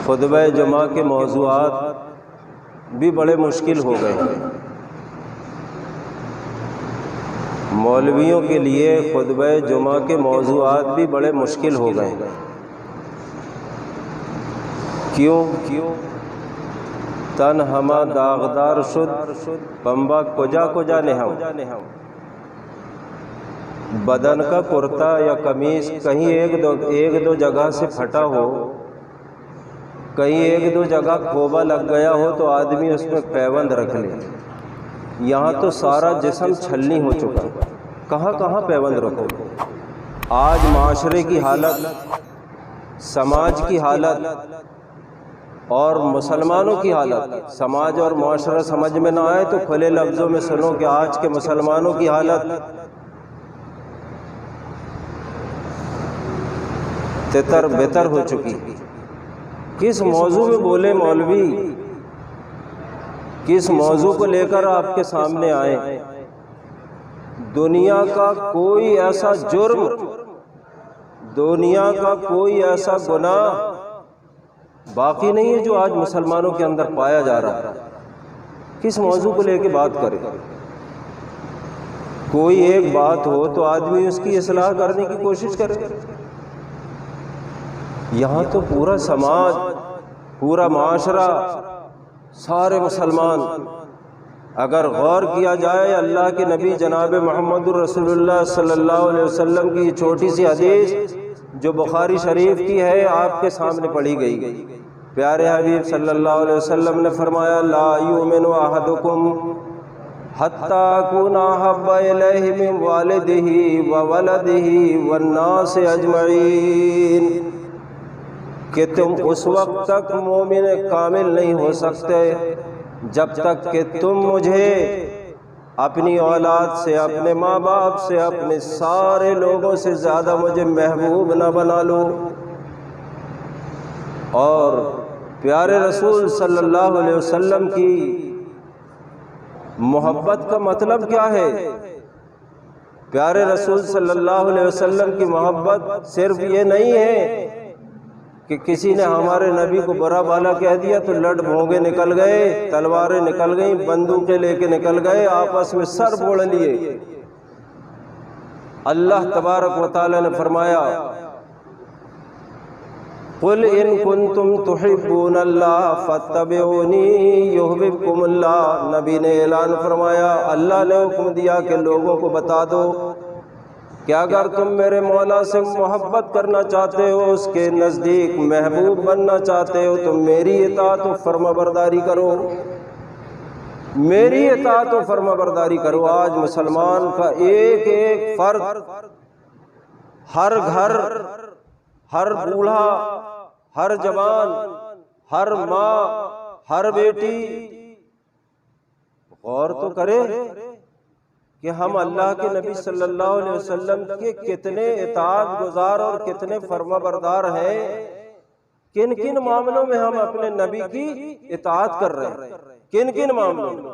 खुतबा जुमा के मौज़ूआत भी बड़े मुश्किल हो गए हैं। मौलवियों के लिए खुतबा जुमा के मौज़ूआत भी बड़े मुश्किल हो गए हैं। क्यों? तन हमा दागदार शुद्ध बम्बा कुजा कुजा नेहम। बदन का कुर्ता या कमीज कहीं एक दो जगह से फटा हो, कहीं एक दो जगह खोबा लग गया हो तो आदमी उसमें पैबंद रख ले। यहाँ तो सारा जिस्म छलनी हो चुका, कहाँ कहाँ पैबंद रखो। आज माशरे की हालत, समाज की हालत और मुसलमानों की हालत, समाज और माशरा समझ में ना आए तो खुले लफ्ज़ों में सुनो कि आज के मुसलमानों की हालत तितर बेतर हो चुकी। किस मौजू में बोले मौलवी, किस मौजू को लेकर आपके सामने आए। दुनिया का कोई ऐसा जुर्म, दुनिया का कोई ऐसा गुनाह बाकी नहीं है जो आज मुसलमानों के अंदर पाया जा रहा है। किस मौजू को लेकर बात करें। कोई एक बात हो तो आदमी उसकी इस्लाह करने की कोशिश करे। यहाँ तो पूरा समाज, पूरा माशरा, सारे मुसलमान, अगर गौर किया जाए अल्लाह के नबी जनाब मोहम्मद रसूलुल्लाह सल्लल्लाहु अलैहि वसल्लम की छोटी सी हदीस जो बुखारी शरीफ की है आपके सामने पढ़ी गई। प्यारे हबीब सल्लल्लाहु अलैहि वसल्लम ने फरमाया, ला युमिनु अहदुकुम हत्ता कुना हब्बा इलैहि मिन वालिदिही व वलदिही वन्नास अजमईन, कि तुम उस वक्त तक मोमिन कामिल नहीं हो सकते जब तक कि तुम मुझे अपनी औलाद से, अपने माँ बाप से, अपने सारे लोगों से ज़्यादा मुझे महबूब न बना लो। और प्यारे रसूल सल्लल्लाहु अलैहि वसल्लम की मोहब्बत का मतलब क्या है? प्यारे रसूल सल्लल्लाहु अलैहि वसल्लम की मोहब्बत सिर्फ ये नहीं है कि किसी ने हमारे नबी को बुरा भला कह दिया तो लड़ भोंगे निकल गए, तलवारें निकल गई, बंदूकें लेके निकल गए, आपस में सर फोड़ लिए। अल्लाह तबारक व तआला ने फरमाया, कुल इन कुंतुम तुहिब्बूनल्लाह फत्तबिऊनी युहब्बुकुमुल्लाह। नबी ने ऐलान फरमाया, अल्लाह ने हुक्म दिया कि लोगों को बता दो कि अगर तुम मेरे मौला से मोहब्बत करना चाहते हो, उसके नज़दीक महबूब बनना चाहते हो, तो मेरी इताअत और फर्माबरदारी करो, मेरी इताअत और फर्माबरदारी करो। आज मुसलमान का एक एक फर्द, हर घर, हर बूढ़ा, हर जवान, हर माँ, हर बेटी गौर तो करे कि हम अल्लाह के नबी सल्लल्लाहु अलैहि वसल्लम के कितने इताअत गुजार और कितने फर्माबरदार हैं। किन किन मामलों में हम अपने नबी की इताअत कर रहे हैं, किन किन मामलों में,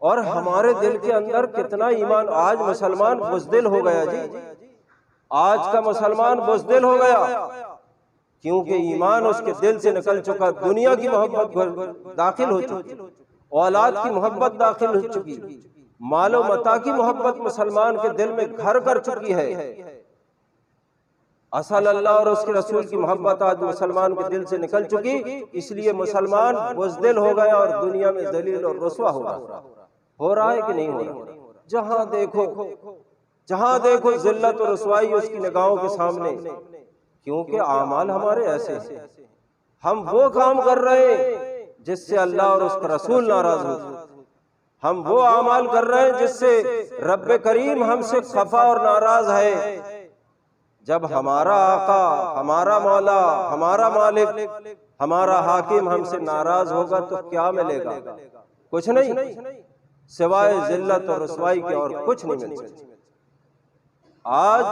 और हमारे दिल के अंदर कितना ईमान। आज मुसलमान बुज़दिल हो गया जी, आज का मुसलमान बुज़दिल हो गया, क्योंकि ईमान उसके दिल से निकल चुका। दुनिया की मोहब्बत दाखिल हो चुकी, औलाद की मोहब्बत दाखिल हो चुकी, मालो मता की मोहब्बत मुसलमान के दिल में घर कर चुकी है। असल अल्लाह और उसके रसूल की मोहब्बत आज मुसलमान के दिल से निकल चुकी, इसलिए मुसलमान बुज़दिल हो गया और दुनिया में ज़लील और रुस्वा हो रहा है कि नहीं हो रहा। जहां देखो ज़िल्लत और रुस्वाई उसकी निगाहों के सामने, क्योंकि आमाल हमारे ऐसे हैं। हम वो काम कर रहे हैं जिससे अल्लाह और उसका रसूल नाराज हो, हम वो आमाल कर रहे हैं जिससे रब्बे करीम हमसे खफा और नाराज है। जब हमारा आका, हमारा मौला, हमारा मालिक, हमारा हाकिम हमसे नाराज होगा तो क्या मिलेगा? कुछ नहीं, सिवाय जिल्लत और रुसवाई के और कुछ नहीं मिलेगा। आज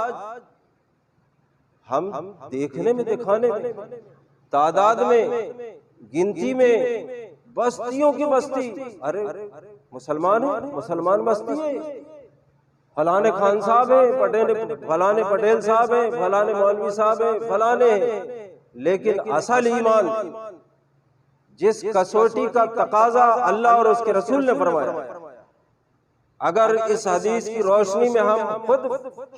हम देखने में, दिखाने में, तादाद में, गिनती में, बस्तियों की बस्ती, अरे मुसलमान है, मुसलमान बस्ती है, फलाने खान साहब है, फलाने पटेल साहब है, फलाने मौलवी साहब है, फलाने लेकिन असल ईमान जिस कसौटी का तकाजा अल्लाह और उसके रसूल ने फरमाया, अगर इस हदीस की रोशनी में हम खुद,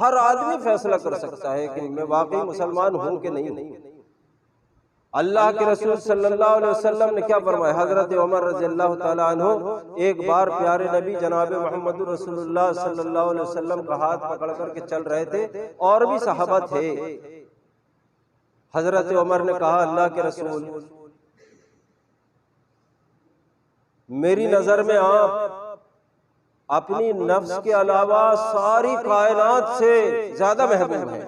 हर आदमी फैसला कर सकता है कि मैं वाकई मुसलमान हूं कि नहीं। अल्लाह के रसूल सल्लल्लाहु अलैहि वसल्लम ने क्या फरमाया? हजरत उमर रज़ियल्लाहु ताला अन्हु एक बार प्यारे नबी जनाब मोहम्मद रसूलुल्लाह सल्लल्लाहु अलैहि वसल्लम का हाथ पकड़ करके चल रहे थे और भी सहाबा थे। हजरत उमर ने कहा, अल्लाह के रसूल, मेरी नजर में आप अपनी नफ्स के अलावा सारी कायनात से ज्यादा महबूब हैं।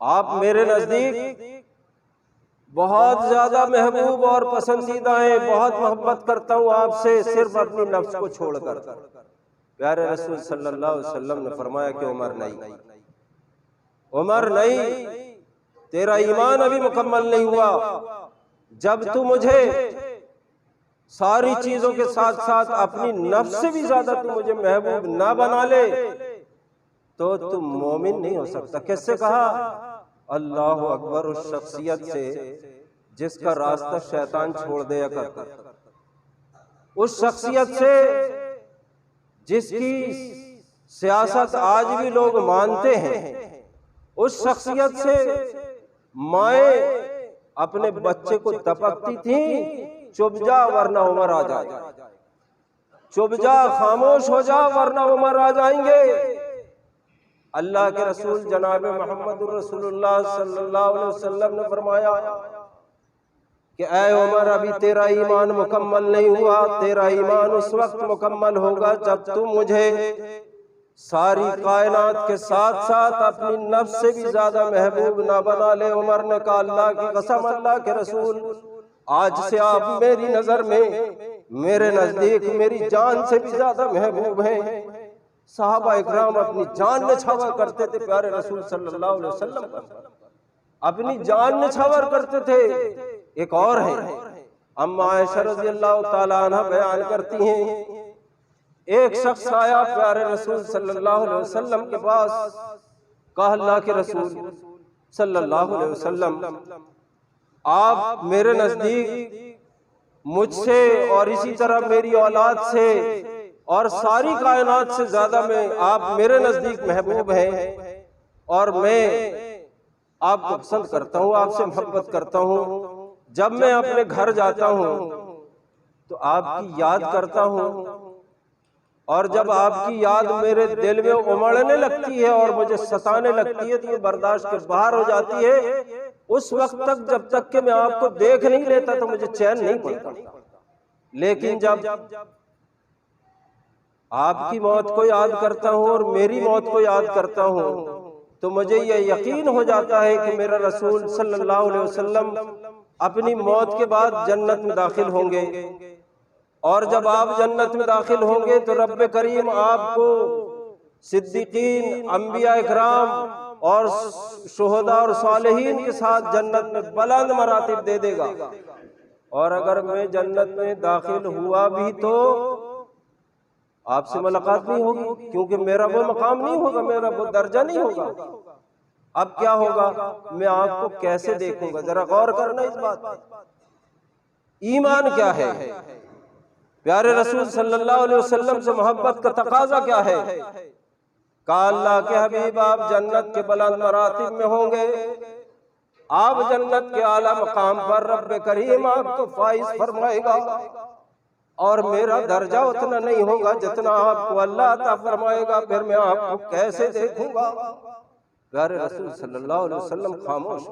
आप मेरे नजदीक बहुत ज्यादा महबूब और पसंदीदा हैं, बहुत मोहब्बत करता हूं आपसे, सिर्फ अपनी नफ्स को छोड़कर। प्यारे रसूल सल्लल्लाहु अलैहि वसल्लम ने फरमाया कि उमर नहीं, उमर नहीं, तेरा ईमान अभी मुकम्मल नहीं हुआ। जब तू मुझे सारी चीजों के साथ साथ अपनी नफ्स से भी ज्यादा तू मुझे महबूब ना बना ले तो तू मोमिन नहीं हो सकता। किससे कहा? अल्लाह अकबर, उस शख्सियत से जिसका रास्ता शैतान छोड़ दिया करता, उस शख्सियत से जिसकी सियासत आज भी लोग मानते हैं, उस शख्सियत से माए अपने बच्चे को दपकती थी, चुप जा वरना उमर आ जाए, चुप जा, खामोश हो जा वरना उमर आ जाएंगे। अल्लाह के रसूल जनाब मोहम्मद रसूलुल्लाह सल्लल्लाहु अलैहि वसल्लम ने फरमाया कि ऐ उमर, अभी तेरा ईमान मुकम्मल नहीं हुआ। तेरा ईमान उस वक्त मुकम्मल होगा जब तू मुझे सारी कायनात के साथ साथ अपनी नफ्स से भी ज्यादा महबूब ना बना ले। उमर ने कहा, अल्लाह की कसम, अल्लाह के रसूल, आज से आप मेरी नजर में, मेरे नजदीक मेरी जान से भी ज्यादा महबूब हैं। सहाबा इकराम अपनी जान निछावर करते थे प्यारे रसूल सल्लल्लाहु अलैहि वसल्लम पर, अपनी जान निछावर करते थे। एक और है, अम्मा आयशा रज़ियल्लाहु ताला अन्हा बयान करती हैं, एक शख्स आया प्यारे रसूल सल्लल्लाहु अलैहि वसल्लम के पास, कहा, अल्लाह के रसूल सल्लल्लाहु अलैहि वसल्लम, आप मेरे नजदीक मुझसे और इसी तरह मेरी औलाद से और सारी कायनात से ज्यादा में आप मेरे नजदीक महबूब हैं और मैं आपको पसंद करता हूँ, आपसे मोहब्बत करता हूँ। जब मैं अपने घर जाता हूँ तो आपकी याद करता हूँ और जब आपकी याद मेरे दिल में उमड़ने लगती है और मुझे सताने लगती है तो ये बर्दाश्त के बाहर हो जाती है। उस वक्त तक, जब तक कि मैं आपको देख नहीं लेता तो मुझे चैन नहीं पड़ता। लेकिन जब आपकी मौत को याद करता हूँ और मेरी मौत को याद करता हूँ तो मुझे यह यकीन हो जाता है कि मेरा रसूल सल्लल्लाहु अलैहि वसल्लम अपनी मौत के बाद जन्नत में दाखिल होंगे और जब आप जन्नत में दाखिल होंगे तो रब्बे करीम आपको सिद्दीकीन, अंबिया इकराम और शुहदा और सालिहीन के साथ जन्नत में बुलंद मरातिब दे देगा। और अगर मैं जन्नत में दाखिल हुआ भी तो आपसे मुलाकात नहीं होगी, क्योंकि मेरा वो मकाम नहीं होगा, मेरा वो दर्जा नहीं होगा। अब क्या होगा? मैं आपको कैसे देखूंगा? जरा गौर करना इस बात पर। ईमान क्या है? प्यारे रसूल सल्लल्लाहु अलैहि वसल्लम से मोहब्बत का तकाजा क्या है? कहा, अल्लाह के हबीब, आप जन्नत के बुलंद मरातिब में होंगे, आप जन्नत के आला मकाम पर रब्बे करीम आपको फाइज फरमाएगा और मेरा दर्जा उतना नहीं होगा जितना आपको अल्लाह अता फरमाएगा। फिर मैं आपको कैसे देखूंगा? प्यारे रसूल सल्लल्लाहु अलैहि वसल्लम खामोश,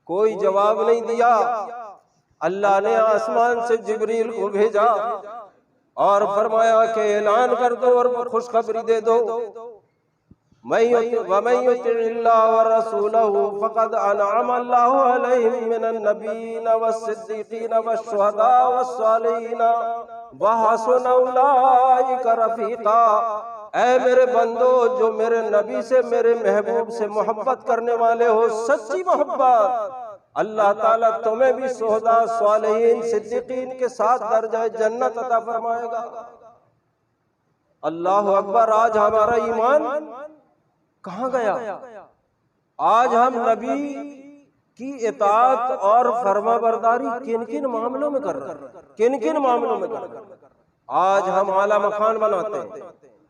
कोई जवाब नहीं दिया। अल्लाह ने आसमान से जिब्रील को भेजा और फरमाया कि ऐलान कर दो और खुशखबरी दे दो, ऐ मेरे बंदो, जो मेरे नबी से, मेरे महबूब से मोहब्बत करने वाले हो, सच्ची मोहब्बत, अल्लाह ताला तुम्हें भी शुहदा, सालिहीन, सिद्दीकीन के साथ दर्जा जन्नत अता फरमाएगा। अल्लाह अकबर। आज हमारा ईमान कहाँ गया? आज हम नबी की इताअत और फरमाबरदारी किन किन मामलों में कर रहे हैं, किन किन मामलों में कर रहे हैं। आज हम आला मकान बनाते हैं।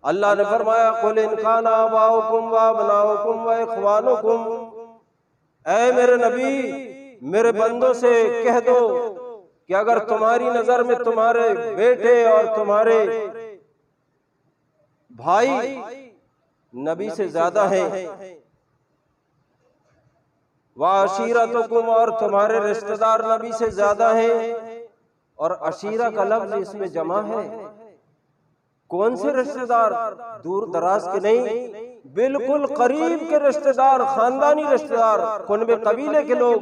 अल्लाह ने फरमाया कुल इन काना आबाउकुम व अबनाउकुम व इख्वानुकुम, ऐ मेरे नबी मेरे बंदों से कह दो कि अगर तुम्हारी नजर में तुम्हारे बेटे और तुम्हारे भाई नबी से ज्यादा हैं, वाशीरतुकुम और तुम्हारे रिश्तेदार नबी से ज्यादा हैं, और अशीरा का लफ्ज इसमें जमा है। कौन से रिश्तेदार? दूर दराज के नहीं, बिल्कुल करीब के रिश्तेदार, खानदानी रिश्तेदार, कुनबे कबीले के लोग,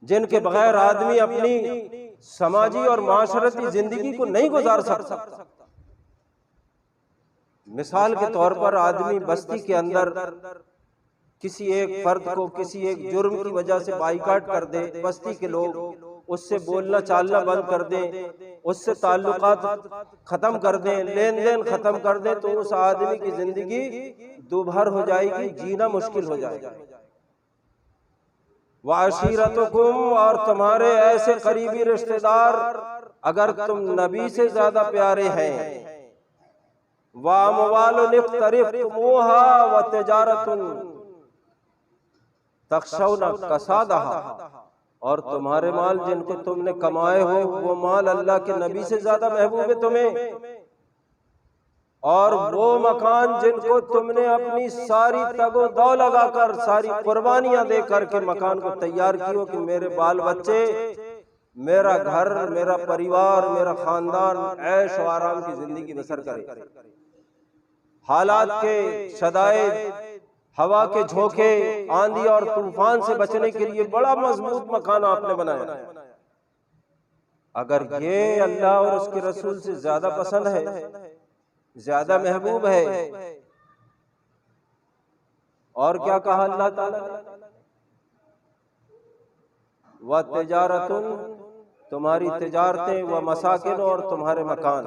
जिनके बगैर आदमी अपनी समाजी और माशरती जिंदगी को नहीं गुजार सकता। मिसाल के तौर पर आदमी बस्ती के अंदर किसी एक फर्द को किसी एक जुर्म की वजह से बाइकाट कर दे, बस्ती के लोग उससे बोलना चालना बंद कर दें, उससे ताल्लुकात खत्म कर दें, लेन देन खत्म कर दें, तो उस आदमी की जिंदगी दुभर हो जाएगी, जीना मुश्किल हो जाएगा। वाशीरतुकुम और तुम्हारे ऐसे करीबी रिश्तेदार अगर तुम नबी से ज्यादा प्यारे हैं, वामवालुन इख्तरिफ्तुमूहा व तिजारतुन तख्शौना कसादहा, और तुम्हारे माल जिनको तुमने कमाए हो वो माल अल्लाह के नबी से ज्यादा महबूब है तुम्हें, और वो मकान जिनको तुमने अपनी सारी तगो दौ लगाकर सारी कुर्बानियां दे करके मकान को तैयार किया कि मेरे बाल बच्चे, मेरा घर, मेरा परिवार, मेरा खानदान ऐश और आराम की जिंदगी बसर करे। हालात के शदाइद, हवा के झोंके, आंधी और तूफान से बचने के लिए बड़ा मजबूत मकान आपने बनाया। अगर ये अल्लाह और उसके रसूल से ज्यादा पसंद है, ज्यादा महबूब है, और क्या कहा अल्लाह ताला ने? व तिजारतुन, तुम्हारी तिजारतें, व मसाकिन और तुम्हारे मकान,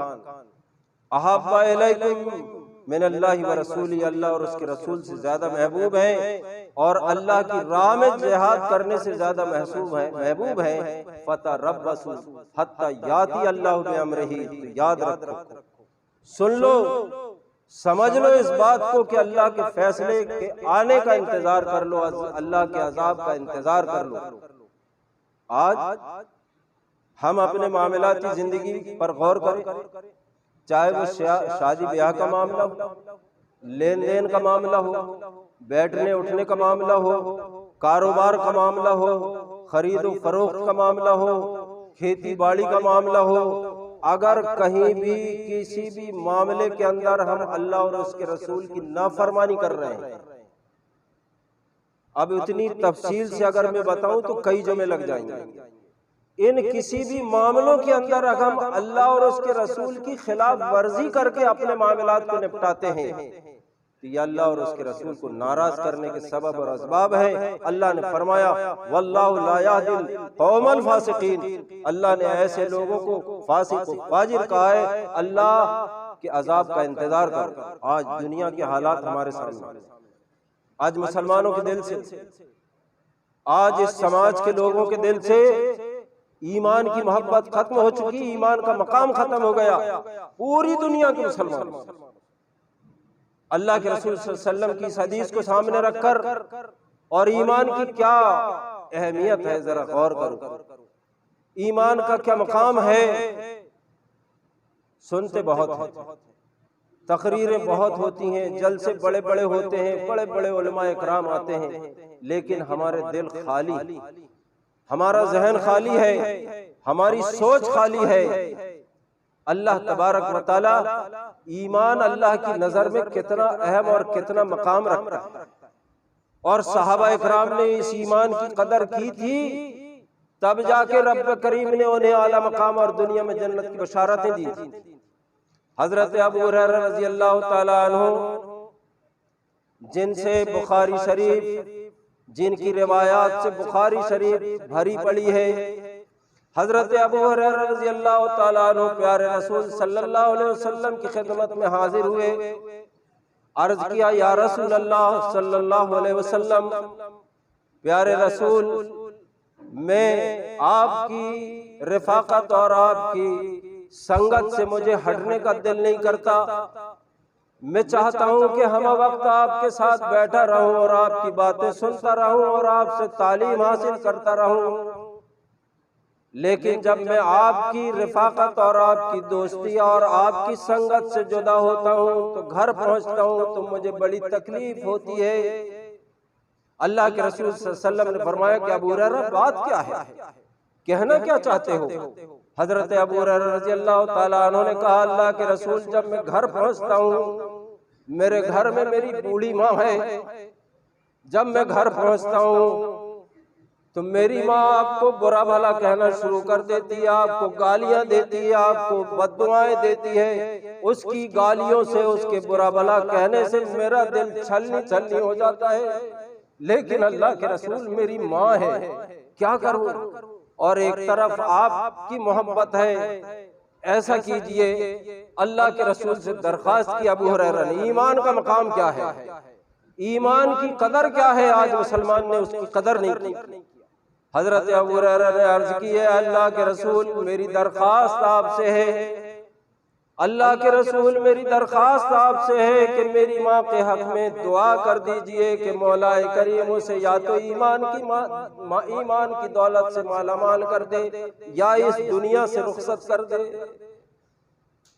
अहब्बा इलैकुम मिनल्लाहि व रसूली, अल्लाह और उसके रसूल से ज्यादा महबूब है और अल्लाह की राह में जिहाद करने से ज्यादा महबूब है। फतरब्बसू हत्ता याती अल्लाहु बिअम्रिही, तो याद रखो, सुन लो, समझ लो इस बात को कि अल्लाह के फैसले के आने का इंतजार कर लो, अल्लाह के अजाब का इंतजार कर लो। आज हम अपने मामलाती जिंदगी पर गौर करें, चाहे वो शादी ब्याह का मामला हो, लेन देन का मामला हो, बैठने उठने का मामला हो, कारोबार का मामला हो, खरीदो फरोख्त का मामला हो, खेती बाड़ी का मामला हो, अगर कहीं भी किसी भी मामले के अंदर हम अल्लाह और उसके रसूल की नाफरमानी कर रहे हैं, अब इतनी तफसील से अगर मैं बताऊं तो कई जुमे लग जाएंगे। इन किसी भी मामलों के अंदर अगर हम अल्लाह और उसके रसूल की खिलाफ वर्जी करके अपने मामलात को निपटाते हैं तो ये अल्लाह और उसके रसूल को नाराज करने के सबब और असबाब है। अल्लाह ने फरमाया वल्लाहु ला यहदिल कौमल फासिकीन, अल्लाह ने ऐसे लोगों को फासिक फाजिर कहा है। अल्लाह के अजाब का इंतजार कर। आज दुनिया के हालात हमारे सामने, आज मुसलमानों के दिल से, आज इस समाज के लोगों के दिल से ईमान की मोहब्बत खत्म हो चुकी, ईमान का मकाम खत्म हो गया। पूरी दुनिया के मुसलमान अल्लाह के रसूल सल्लल्लाहु अलैहि वसल्लम की इस हदीस को सामने रखकर और ईमान की क्या अहमियत है जरा गौर करो, ईमान का क्या मकाम है। सुनते बहुत हैं, तकरीरें बहुत होती हैं, जलसे बड़े बड़े होते हैं, बड़े बड़े उलमा इकराम आते हैं, लेकिन हमारे दिल खाली, हमारा जहन खाली है, हमारी सोच खाली है। अल्लाह तबारक व तआला ईमान अल्लाह की नजर में कितना अहम और कितना मकाम रखता है, और सहाबा इकराम ने इस ईमान की कदर की थी, तब जाके रब करीम ने उन्हें आला मकाम और दुनिया में जन्नत की बशारतें दी थी। हजरत अबू हुरैरा रज़ी अल्लाह तआला अन्हु, जिनसे बुखारी शरीफ, जिनकी रिवायात से बुखारी शरीफ भरी पड़ी है, हजरत अबू हुरैरा रज़ी अल्लाह तआला अन्हु प्यारे रसूल सल्लल्लाहु अलैहि वसल्लम की खिदमत में हाजिर हुए। अर्ज किया, या रसूल अल्लाह सल्लल्लाहु अलैहि वसल्लम, प्यारे रसूल, मैं आपकी रिफाकत और आपकी संगत से मुझे हटने का दिल नहीं करता। मैं चाहता हूं कि हम वक्त आपके साथ बैठा रहूं और आपकी बातें सुनता रहूं और आपसे तालीम हासिल करता रहूं। लेकिन जब मैं आपकी रिफाकत और आपकी दोस्ती और आपकी संगत से जुदा होता हूं तो घर पहुंचता हूं तो मुझे बड़ी तकलीफ होती है। अल्लाह के रसूल सल्लल्लाहु अलैहि वसल्लम ने फरमाया कि अबू हुरैरा, बात क्या है, कहना क्या चाहते हो? हजरत अबू हुरैरा रज़ी अल्लाह ताला अन्हु ने कहा, अल्लाह के रसूल, जब मैं घर पहुंचता हूँ, मेरे घर में मेरी बूढ़ी माँ है। जब मैं घर पहुंचता हूँ तो मेरी माँ आपको बुरा भला कहना शुरू कर देती है, आपको गालियां देती है, आपको बद्दुआएं देती है। उसकी गालियों से, उसके बुरा भला कहने से मेरा दिल छलनी छलनी हो जाता है। लेकिन अल्लाह के रसूल, मेरी माँ है, क्या करूं? और एक तरफ आपकी मोहब्बत है। ऐसा कीजिए, अल्लाह के रसूल से दरखास्त की, अबू हुरैरा ने, ईमान का मकाम क्या है, ईमान की कदर क्या है? आज मुसलमान ने उसकी कदर नहीं की। हजरत अबू हुरैरा ने अर्ज की है, अल्लाह के रसूल, मेरी दरखास्त आपसे है, अल्लाह के रसूल, मेरी दरखास्त आपसे है कि मेरी माँ के हक में दुआ कर दीजिए कि मौलाए करीम उसे या तो ईमान की दौलत से मालामाल कर दे या इस दुनिया से रुखसत कर दे।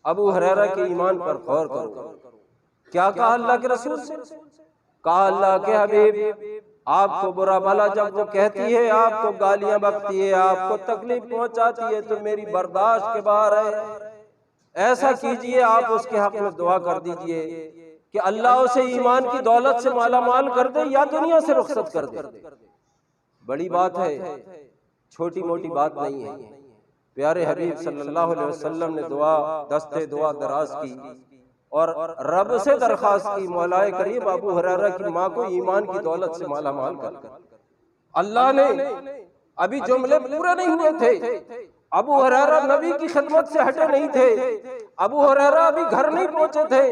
अबू हुरैरा के ईमान पर गौर करो। क्या कहा अल्लाह के रसूल से? कहा, अल्लाह के हबीब, आपको बुरा भला जब वो कहती है, आपको गालियां बकती है, आपको तकलीफ पहुंचाती है, तो मेरी बर्दाश्त के बाहर है। ऐसा कीजिए, आप उसके हक में दुआ कर दीजिए कि अल्लाह उसे ईमान की दौलत से मालामाल कर दे या दुनिया से रुखसत कर दे। बड़ी बात है, छोटी मोटी बात नहीं है। प्यारे हबीब सल्लल्लाहु अलैहि वसल्लम ने दस्ते दुआ दराज की और रब से दरखास्त की, मौलाए करीम, अबू हुरैरा की माँ को ईमान की दौलत से मालामाल कर। अल्लाह ने, अभी जुमले पूरे नहीं हुए थे, अबू हुरैरा नबी की खिदमत से हटे नहीं थे, अबू हुरैरा अभी घर नहीं पहुंचे थे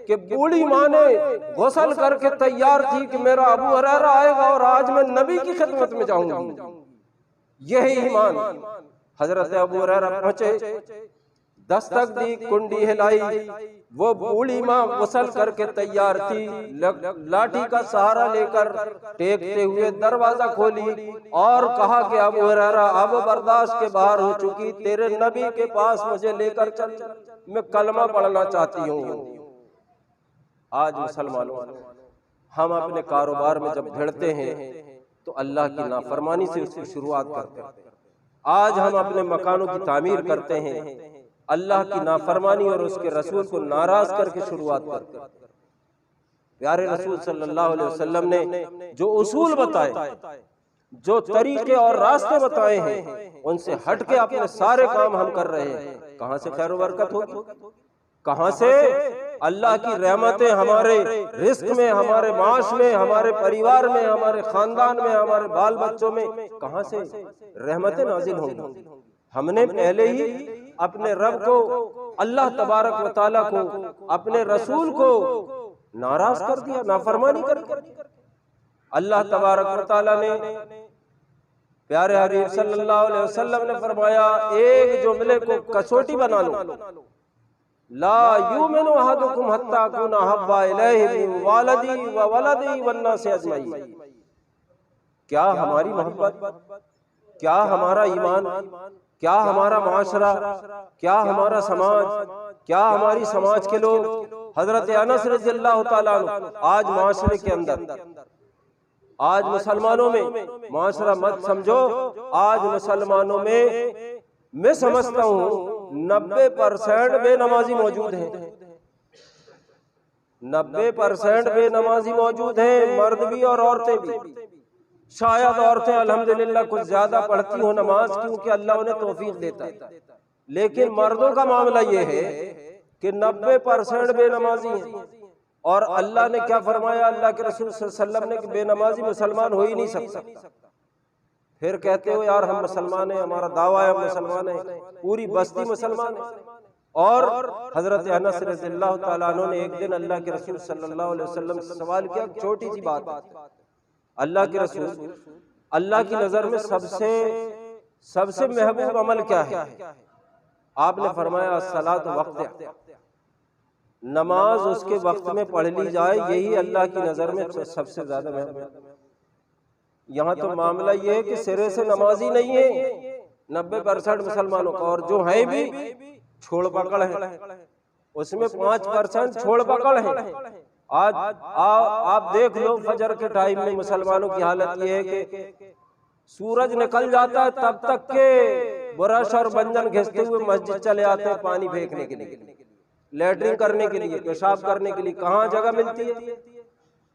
कि बूढ़ी माँ ने गुस्ल करके तैयार थी कि मेरा अबू हुरैरा आएगा और आज मैं नबी की खिदमत में जाऊंगी। यही ईमान। हजरत अबू हुरैरा पहुंचे, दस्तक दी, कुंडी हिलाई, वो बूढ़ी माँ गुस्ल करके तैयार थी, लाठी का सहारा लेकर टेकते हुए दरवाजा खोली और कहा कि अबू हुरैरा, अब बर्दाश्त के बाहर हो चुकी, तेरे नबी के पास मुझे लेकर चल, मैं कलमा पढ़ना चाहती हूँ। आज मुसलमानों, हम अपने कारोबार में जब भिड़ते हैं तो अल्लाह की नाफरमानी से उसकी शुरुआत करते हैं। आज हम अपने मकानों की तामीर करते हैं, अल्लाह की नाफरमानी और उसके रसूल को नाराज करके शुरुआत करते हैं। प्यारे रसूल सल्लल्लाहु अलैहि वसल्लम ने जो उसूल बताए, जो तरीके और रास्ते बताए हैं, उनसे हट के अपने सारे काम हम कर रहे हैं। कहां से खैर बरकत होगी? कहां से अल्लाह की रहमतें हमारे रिस्क में, हमारे माश में, हमारे परिवार में, हमारे खानदान में, हमारे बाल बच्चों में कहां से रहमतें नाजिल होंगी? हमने पहले ही अपने रब को, अल्लाह तबारक व तआला को, अपने रसूल को नाराज कर दिया, नाफरमानी कर दी। अल्लाह तबारक व तआला ने, प्यारे हबीब सल्लल्लाहु अलैहि वसल्लम ने फरमाया, एक जुमले को कसौटी बना लो, ला युमिनु अहदुकुम हत्ता अकूना अहब्बा इलैहि मिन वालिदी व वलदी वन्नासि अजमईन। क्या हमारी मोहब्बत, क्या हमारा ईमान, क्या हमारा माशरा, क्या हमारा समाज, क्या हमारी समाज के लोग, हजरत अनस रज़ियल्लाहु ताला अन्हु, आज माशरे के अंदर, आज मुसलमानों में, माशरा मत समझो, आज मुसलमानों में मैं समझता हूँ 90% बेनमाजी मौजूद हैं। 90% बेनमाजी मौजूद हैं, मर्द भी और औरतें भी। शायद औरतें अल्हम्दुलिल्लाह कुछ ज्यादा पढ़ती हो नमाज, क्योंकि अल्लाह उन्हें तौफीक देता है, लेकिन मर्दों का मामला ये है कि 90% बेनमाजी हैं। और अल्लाह ने क्या फरमाया, अल्लाह के रसूल सल्लल्लाहु अलैहि वसल्लम ने, कि बेनमाजी मुसलमान हो ही नहीं सकता। फिर कहते हो यार हम मुसलमान हैं, हमारा दावा है हम मुसलमान हैं, पूरी बस्ती मुसलमान है। और हजरत अनस रज़ियल्लाहु ताला अन्हु ने एक दिन अल्लाह के रसूल सल्लल्लाहु अलैहि वसल्लम से सवाल किया, छोटी सी बात, अल्लाह के रसूल, अल्लाह की नजर में सबसे महबूब अमल क्या है? आपने फरमाया सलात वक्त, नमाज उसके वक्त में पढ़ ली जाए, यही अल्लाह की नजर में सबसे ज्यादा महबूब। यहाँ तो मामला ये है कि सिरे से नमाजी नहीं है 90% मुसलमानों का, और जो है भी छोड़ पकड़ है, उसमें 5% छोड़ पकड़ है। आज आप देख लो फजर के टाइम में मुसलमानों की हालत ये है कि सूरज निकल जाता है तब तक के ब्रश और बंजन घिसते हुए मस्जिद चले आते हैं पानी फेंकने के लिए, लैट्रिन करने के लिए, पेशाब करने के लिए। कहाँ जगह मिलती है?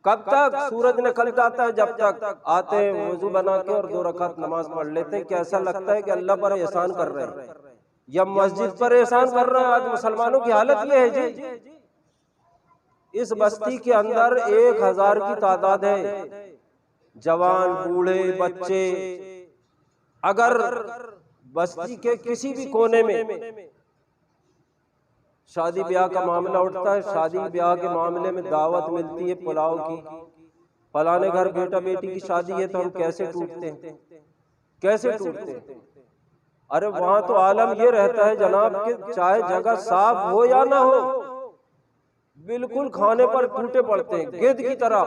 कब तक सूरज निकल जाता है, जब तक आते हैं वुजू बना के और 2 रकात नमाज पढ़ लेते हैं। कैसा लगता है कि अल्लाह पर एहसान कर रहे हैं या मस्जिद पर एहसान कर रहे हैं। आज मुसलमानों की हालत ये है जी, इस बस्ती के अंदर 1000 की तादाद है, जवान बूढ़े बच्चे। अगर बस्ती के किसी भी कोने में शादी ब्याह का मामला उठता है, शादी ब्याह के मामले में दावत मिलती है पुलाव की, फलाने घर बेटा बेटी की शादी है, तो हम कैसे टूटते हैं, कैसे टूटते हैं। अरे वहां तो आलम ये रहता है जनाब कि चाहे जगह साफ हो या ना हो, बिल्कुल खाने पर टूटे पड़ते हैं गिद्ध की तरह।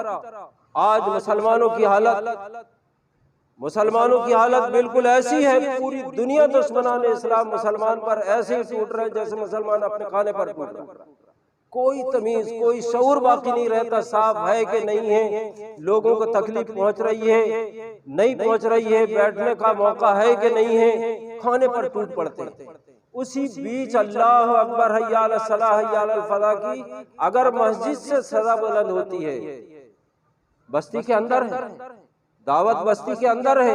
आज मुसलमानों की हालत बिल्कुल ऐसी है, पूरी दुनिया दुश्मनाने इस्लाम मुसलमान पर ऐसे ही टूट रहे जैसे मुसलमान अपने खाने पर टूट रहे। कोई तमीज कोई शऊर बाकी नहीं रहता, साफ है कि नहीं है, लोगों को तकलीफ पहुंच रही है नहीं पहुंच रही है, बैठने का मौका है कि नहीं है, खाने पर टूट पड़ते। उसी बीच अल्लाह अकबर हय्या अलस सलाह हय्या अलल फलाह की अगर मस्जिद से सदा बुलंद होती है, बस्ती के अंदर है, दावत बस्ती के अंदर है,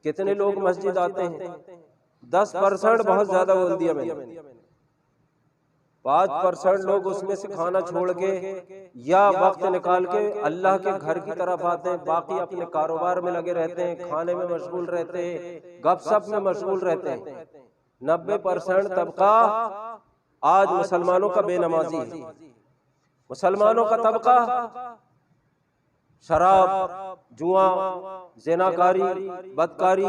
कितने लोग मस्जिद आते हैं? 10% बहुत ज्यादा बोल दिया मैंने। 5% लोग उसमें से खाना छोड़ के या वक्त निकाल के अल्लाह के घर की तरफ आते हैं, बाकी अपने कारोबार में लगे रहते हैं, खाने में मशगूल रहते हैं, गपशप में मशगूल रहते हैं। 90% तबका आज मुसलमानों का बेनमाजी है। मुसलमानों का तबका शराब, जुआ, ज़िनाकारी, बदकारी,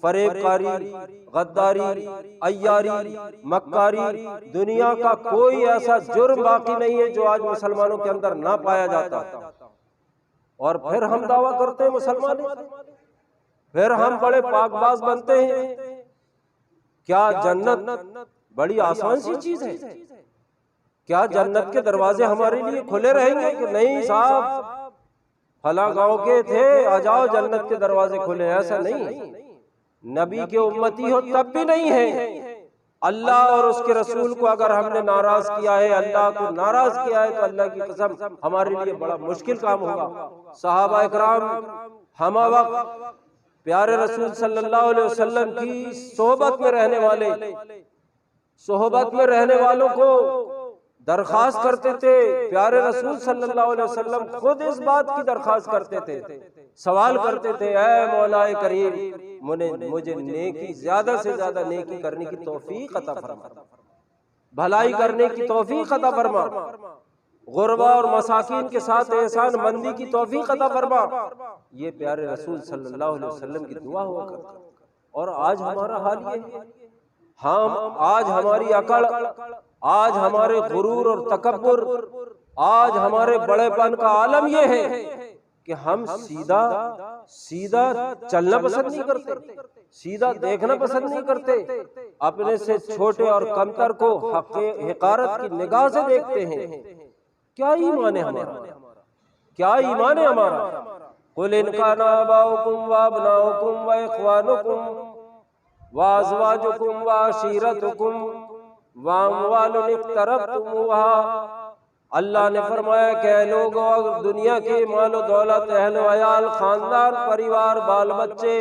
फरेबकारी, गद्दारी, अय्यारी, मक्कारी, दुनिया का कोई ऐसा जुर्म बाकी नहीं है जो आज मुसलमानों के अंदर ना पाया जाता। और फिर हम दावा करते हैं मुसलमान, फिर हम बड़े पाकबाज बनते हैं। क्या जन्नत बड़ी आसान सी चीज है? क्या जन्नत के दरवाजे हमारे लिए खुले रहेंगे कि नहीं साहब फला गांव के थे, आ जाओ जन्नत के दरवाजे खुले? ऐसा नहीं। नबी के उम्मती हो तब भी नहीं है। अल्लाह और उसके रसूल को अगर हमने नाराज किया है, अल्लाह को नाराज किया है, तो अल्लाह की कसम हमारे लिए बड़ा मुश्किल काम होगा। सहाबा इकराम हम वक्त प्यारे रसूल सल्लल्लाहु अलैहि वसल्लम की सोहबत में रहने वालों को दरखास्त करते थे। प्यारे रसूल सल्लल्लाहु अलैहि वसल्लम खुद इस बात की दरखास्त करते थे, सवाल करते थे, ऐ मौलाए करीम मुझे नेकी ज्यादा से ज्यादा नेकी करने की तौफीक अता फरमा, भलाई करने की तौफीक अता फरमा, गुरबा और मसाकीन के साथ एहसान मंदी की तौफीक अता फरमा। ये प्यारे रसूल सल्लल्लाहु अलैहि वसल्लम की दुआ हुआ करता। और आज हमारा हाल ये है, हम आज हमारी अकड़, आज हमारे गुरूर और तकब्बुर, आज हमारे बड़ेपन का आलम यह है कि हम सीधा चलना पसंद नहीं करते, सीधा देखना पसंद नहीं करते, अपने से छोटे और कमतर को हक़ारत की निगाह से देखते हैं। क्या ईमान है हमारा? क्या ईमान है हमारा? कुल इन काना आबाउकुम व अबनाउकुम व इख्वानुकुम व अज़वाजुकुम व अशीरतुकुम व अम्वालुन इक़्तरफ़्तुमूहा। अल्लाह ने फरमाया कि लोगों, दुनिया की मालो दौलत, अहलो अयाल, खानदान, परिवार, बाल बच्चे,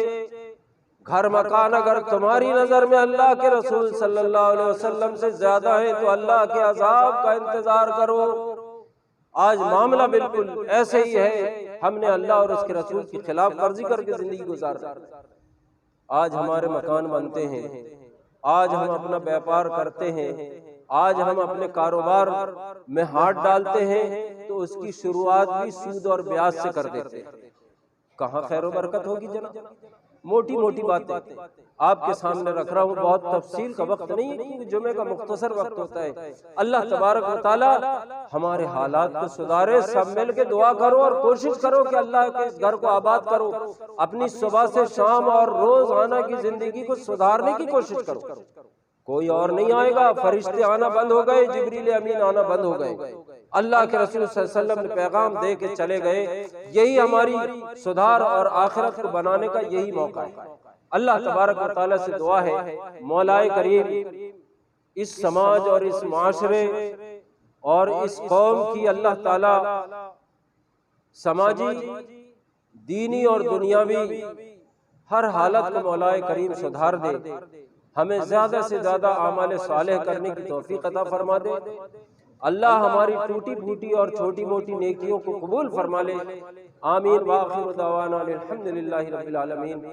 घर मकान अगर तुम्हारी नजर में अल्लाह के रसूल सल्लल्लाहु अलैहि वसल्लम से ज्यादा है तो अल्लाह के अजाब का इंतजार करो। आज मामला बिल्कुल ऐसे ही है। हमने अल्लाह और उसके रसूल की खिलाफ वर्जी करके जिंदगी गुजार। आज हमारे मकान बनते हैं, आज हम अपना व्यापार करते हैं, आज हम अपने कारोबार में हाथ डालते हैं तो उसकी शुरुआत भी सूद और ब्याज से कर देते हैं। कहाँ खैर बरकत होगी जनाब। मोटी मोटी बातें आपके सामने रख रहा हूँ, बहुत तफसील का वक्त नहीं है क्योंकि जुमे का मुख्तसर वक्त होता है। अल्लाह तबारक व तआला हमारे हालात को सुधारे। सब मिल के दुआ करो और कोशिश करो कि अल्लाह के घर को आबाद करो। अपनी सुबह से शाम और रोजाना की जिंदगी को सुधारने की कोशिश करो। कोई और नहीं आएगा, फरिश्ते आना बंद हो गए, जिब्रील अमीन आना बंद हो गए। अल्लाह के रसूल सल्लल्लाहु अलैहि वसल्लम ने पैगाम दे के चले गए। यही हमारी सुधार और आखिरत को बनाने का यही मौका है। अल्लाह तबारक व तआला से दुआ है, मौलाए करीम इस समाज और इस माशरे और इस कौम की अल्लाह ताला समाजी, दीनी और दुनियावी हर हालत को मौलाए करीम सुधार दे। हमें ज्यादा से ज्यादा आमाल सालेह करने की तौफीक अता फरमा दे। अल्लाह हमारी टूटी फूटी और छोटी मोटी नेकियों को कबूल फरमा ले। आमीन। व आखिर दावाना अल्हम्दुलिल्लाहि रब्बिल आलमीन।